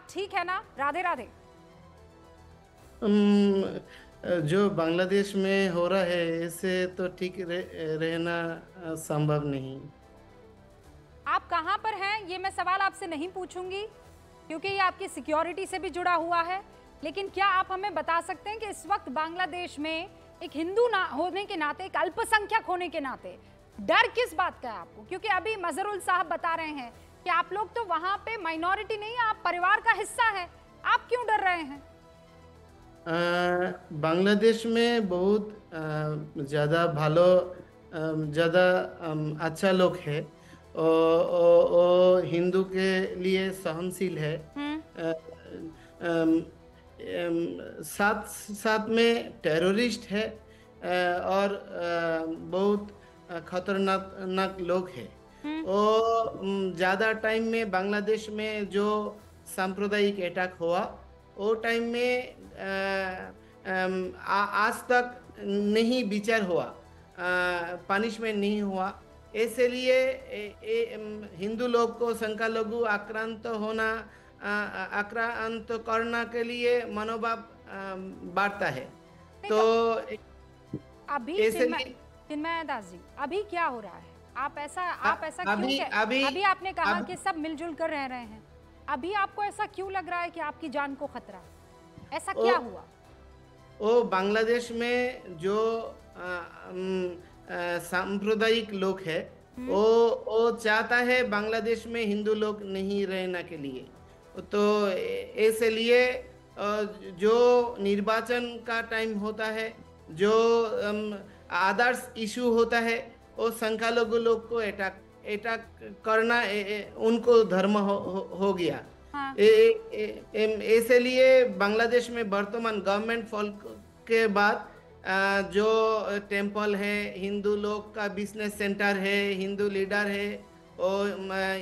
ठीक है ना? राधे राधे। अम, जो बांग्लादेश में हो रहा है इससे तो ठीक रहना संभव नहीं। आप कहाँ पर हैं ये मैं सवाल आपसे नहीं पूछूंगी, क्योंकि ये आपकी सिक्योरिटी से भी जुड़ा हुआ है। लेकिन क्या आप हमें बता सकते हैं कि इस वक्त बांग्लादेश में एक हिंदू ना होने के नाते, एक अल्पसंख्यक होने के नाते डर किस बात का है आपको? क्योंकि अभी मजहरुल साहब बता रहे हैं कि आप लोग तो वहां पे माइनॉरिटी नहीं, आप परिवार का हिस्सा है। आप क्यों डर रहे हैं? बांग्लादेश में बहुत ज़्यादा भालो ज़्यादा अच्छा लोग है। हिंदू के लिए सहनशील है। हम्म। अ, अम, साथ साथ में टेररिस्ट है। और बहुत खतरनाक लोग है। हम्म। वो ज़्यादा टाइम में बांग्लादेश में जो सांप्रदायिक अटैक हुआ वो टाइम में आज तक नहीं विचार हुआ, पनिशमेंट नहीं हुआ। इसलिए हिंदू लोग को संख्यालघु आक्रांत होना, आक्रांत करने के लिए मनोभाव बढ़ता है। नहीं तो तो अभी इसलिए चिन्मय दास जी, अभी क्या हो रहा है? आप ऐसा क्यों अभी अभी अभी आपने कहा अब कि सब मिलजुल कर रह रहे हैं। अभी आपको ऐसा क्यों लग रहा है कि आपकी जान को खतरा है? ऐसा वो क्या हुआ? वो बांग्लादेश में जो सांप्रदायिक लोग है, हम्म। वो चाहता है बांग्लादेश में हिंदू लोग नहीं रहना के लिए। तो इसलिए जो निर्वाचन का टाइम होता है, जो आदर्श इशू होता है, वो संख्यालघु लोग को अटैक अटैक करना उनको धर्म हो गया। हाँ। इसलिए बांग्लादेश में वर्तमान गवर्नमेंट फॉल के बाद जो टेम्पल है, हिंदू लोग का बिजनेस सेंटर है, हिंदू लीडर है, और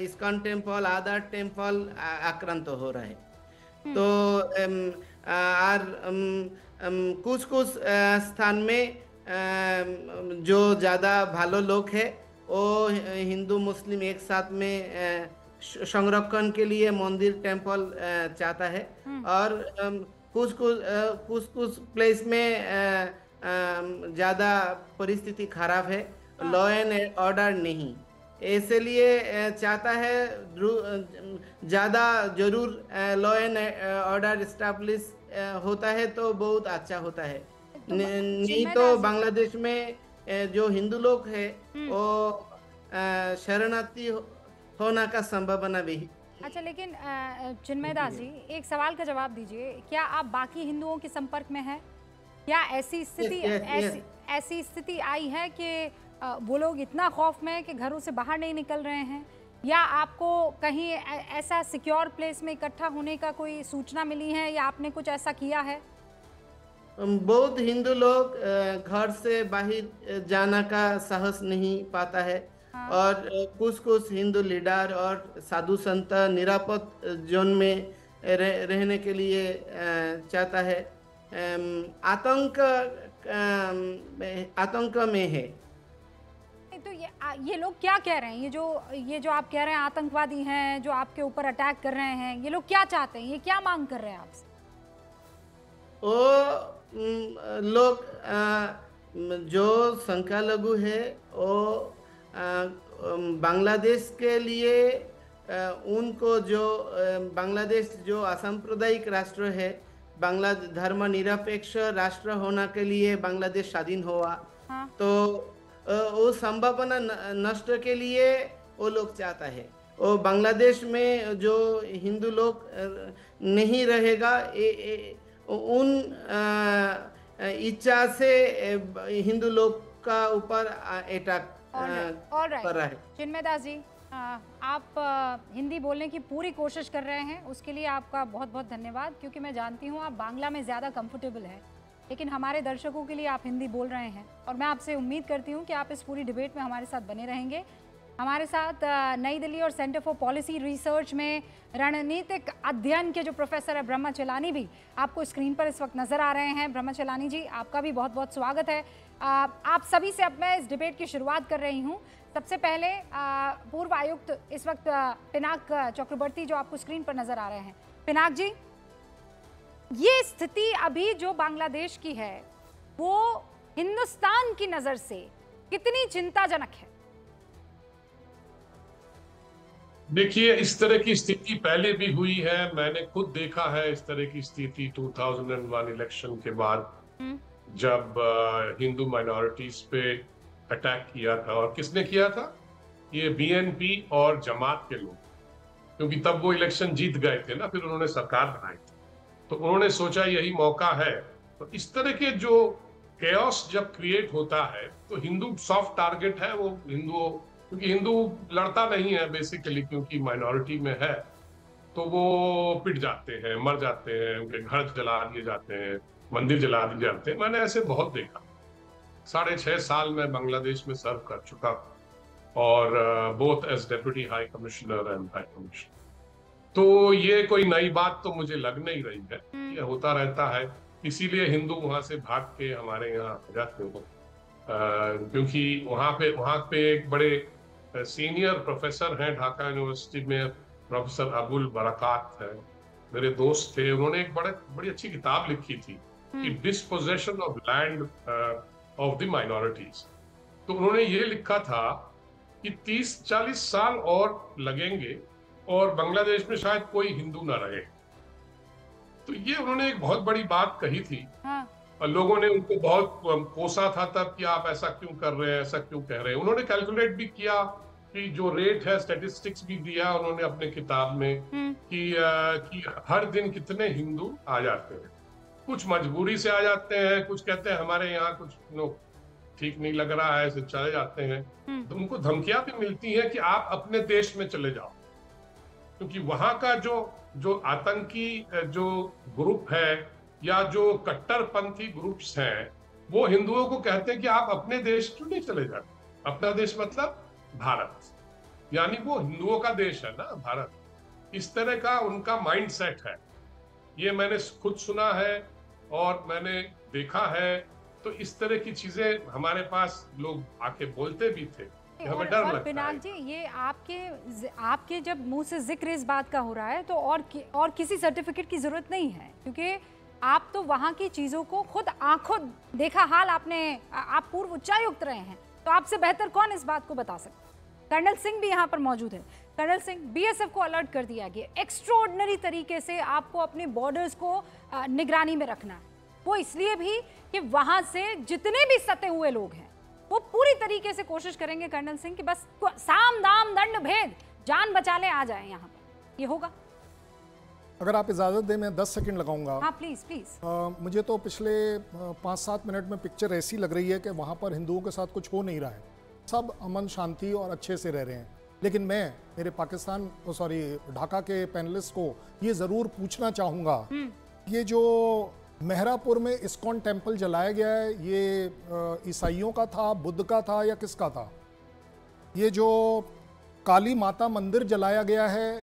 इस्कॉन टेम्पल, अदर टेम्पल आक्रांत हो रहा है। हम्म। तो और कुछ कुछ स्थान में जो ज़्यादा भालो लोग है वो हिंदू मुस्लिम एक साथ में संरक्षण के लिए मंदिर टेम्पल चाहता है। हम्म। और कुछ कुछ प्लेस में ज़्यादा परिस्थिति खराब है, हाँ। लॉ एंड ऑर्डर नहीं। इसलिए चाहता है ज़्यादा जरूर लॉ एंड ऑर्डर स्टैब्लिश होता है तो बहुत अच्छा होता है। तो नहीं चिन्मय तो दास जी। बांग्लादेश में जो हिंदू लोग है हम्म। वो शरणार्थी होने का संभावना भी अच्छा, लेकिन चिन्मय दास जी, एक सवाल का जवाब दीजिए। क्या आप बाकी हिंदुओं के संपर्क में हैं? क्या यस यस यस। ऐसी स्थिति आई है कि वो लोग इतना खौफ में हैं कि घरों से बाहर नहीं निकल रहे हैं? या आपको कहीं ऐसा सिक्योर प्लेस में इकट्ठा होने का कोई सूचना मिली है, या आपने कुछ ऐसा किया है? बहुत हिंदू लोग घर से बाहर जाने का साहस नहीं पाता है। हाँ। और कुछ कुछ हिंदू लीडर और साधु संत निरापद जोन में रहने के लिए चाहता है। आतंक में है। नहीं तो ये लोग क्या कह रहे हैं? ये जो आप कह रहे हैं आतंकवादी हैं जो आपके ऊपर अटैक कर रहे हैं, ये लोग क्या चाहते हैं? ये क्या मांग कर रहे हैं आपसे? वो लोग जो संख्यालघु है वो बांग्लादेश के लिए उनको जो बांग्लादेश जो असांप्रदायिक राष्ट्र है, बांग्ला धर्मनिरपेक्ष राष्ट्र होने के लिए बांग्लादेश स्वाधीन हुआ। हाँ। तो वो संभावना नष्ट के लिए वो लोग चाहता है। वो बांग्लादेश में जो हिंदू लोग नहीं रहेगा, उन इच्छा से हिंदू लोग का ऊपर अटैक ऑल राइट। कर रहा है। चिन्मय दास जी, आप हिंदी बोलने की पूरी कोशिश कर रहे हैं, उसके लिए आपका बहुत बहुत धन्यवाद। क्योंकि मैं जानती हूँ आप बांग्ला में ज़्यादा कंफर्टेबल हैं, लेकिन हमारे दर्शकों के लिए आप हिंदी बोल रहे हैं, और मैं आपसे उम्मीद करती हूँ कि आप इस पूरी डिबेट में हमारे साथ बने रहेंगे। हमारे साथ नई दिल्ली और सेंटर फॉर पॉलिसी रिसर्च में रणनीतिक अध्ययन के जो प्रोफेसर है ब्रह्मा चेलानी भी आपको स्क्रीन पर इस वक्त नजर आ रहे हैं। ब्रह्मा चेलानी जी, आपका भी बहुत बहुत स्वागत है। आप सभी से अब मैं इस डिबेट की शुरुआत कर रही हूँ। सबसे पहले पूर्व आयुक्त इस वक्त पिनाक चक्रवर्ती जो आपको स्क्रीन पर नजर आ रहे हैं, पिनाक जी, ये स्थिति अभी जो बांग्लादेश की है वो हिंदुस्तान की नजर से कितनी चिंताजनक है? देखिए, इस तरह की स्थिति पहले भी हुई है। मैंने खुद देखा है इस तरह की स्थिति 2001 इलेक्शन के बाद, जब हिंदू माइनॉरिटीज पे अटैक किया था। और किसने किया था? ये बीएनपी और जमात के लोग, क्योंकि तब वो इलेक्शन जीत गए थे ना, फिर उन्होंने सरकार बनाई थी। तो उन्होंने सोचा यही मौका है। तो इस तरह के जो केओस जब क्रिएट होता है तो हिंदू सॉफ्ट टारगेट है। वो हिंदुओं, क्योंकि हिंदू लड़ता नहीं है बेसिकली, क्योंकि माइनॉरिटी में है, तो वो पिट जाते हैं, मर जाते हैं, उनके घर जला दिए जाते हैं, मंदिर जला दिए जाते हैं। मैंने ऐसे बहुत देखा। 6.5 साल मैं बांग्लादेश में सर्व कर चुका, और both as deputy high commissioner and high commissioner. तो ये कोई नई बात तो मुझे लग नहीं रही है, ये होता रहता है। इसीलिए हिंदू वहां से भाग के हमारे यहाँ आ जाते हैं, क्योंकि वहां पे एक बड़े सीनियर प्रोफेसर हैं ढाका यूनिवर्सिटी में, प्रोफेसर अबुल बरकात है, मेरे दोस्त थे। उन्होंने एक बड़ी अच्छी किताब लिखी थी कि disposition of land of the minorities. तो उन्होंने ये लिखा था कि 30-40 साल और लगेंगे और बांग्लादेश में शायद कोई हिंदू ना रहे। तो ये उन्होंने एक बहुत बड़ी बात कही थी। हाँ। और लोगों ने उनको बहुत कोसा था तब कि आप ऐसा क्यों कर रहे हैं, ऐसा क्यों कह रहे हैं। उन्होंने कैलकुलेट भी किया कि जो रेट है, स्टैटिस्टिक्स भी दिया उन्होंने अपने किताब में कि हर दिन कितने हिंदू आ जाते हैं। कुछ मजबूरी से आ जाते हैं, कुछ कहते हैं हमारे यहाँ कुछ ठीक नहीं लग रहा है, ऐसे चले जाते हैं। तो उनको धमकियां भी मिलती हैं कि आप अपने देश में चले जाओ, क्योंकि वहां का जो आतंकी जो ग्रुप है या जो कट्टरपंथी ग्रुप्स हैं, वो हिंदुओं को कहते हैं कि आप अपने देश क्यों नहीं चले जाते। अपना देश मतलब भारत, यानी वो हिंदुओं का देश है ना भारत। इस तरह का उनका माइंड सेट है। ये मैंने खुद सुना है और मैंने देखा है। तो इस तरह की चीजें हमारे पास लोग आके बोलते भी थे कि हमें डर लगता है। पिनाक जी, ये आपके जब मुंह से जिक्र इस बात का हो रहा है तो और किसी सर्टिफिकेट की जरूरत नहीं है, क्योंकि आप तो वहां की चीजों को खुद आंखों देखा हाल आप पूर्व उच्चायुक्त रहे हैं, तो आपसे बेहतर कौन इस बात को बता सकता है। कर्नल सिंह भी यहाँ पर मौजूद है। कर्नल सिंह, बीएसएफ को अलर्ट कर दिया गया, एक्स्ट्राऑर्डिनरी तरीके से आपको अपने बॉर्डर्स को निगरानी में रखना है। वो इसलिए भी कि वहां से जितने भी सते हुए लोग हैं वो पूरी तरीके से कोशिश करेंगे कर्नल सिंह कि बस साम दाम दंड भेद, जान बचा ले, आ जाए यहाँ पर। ये होगा? अगर आप इजाज़त दें मैं 10 सेकंड लगाऊंगा। हाँ प्लीज प्लीज। मुझे तो पिछले 5-7 मिनट में पिक्चर ऐसी लग रही है कि वहाँ पर हिंदुओं के साथ कुछ हो नहीं रहा है, सब अमन शांति और अच्छे से रह रहे हैं। लेकिन मैं मेरे ढाका के पैनलिस्ट को ये ज़रूर पूछना चाहूँगा, ये जो मेहरापुर में इस्कॉन टेम्पल जलाया गया है, ये ईसाइयों का था, बुद्ध का था या किसका था? ये जो काली माता मंदिर जलाया गया है,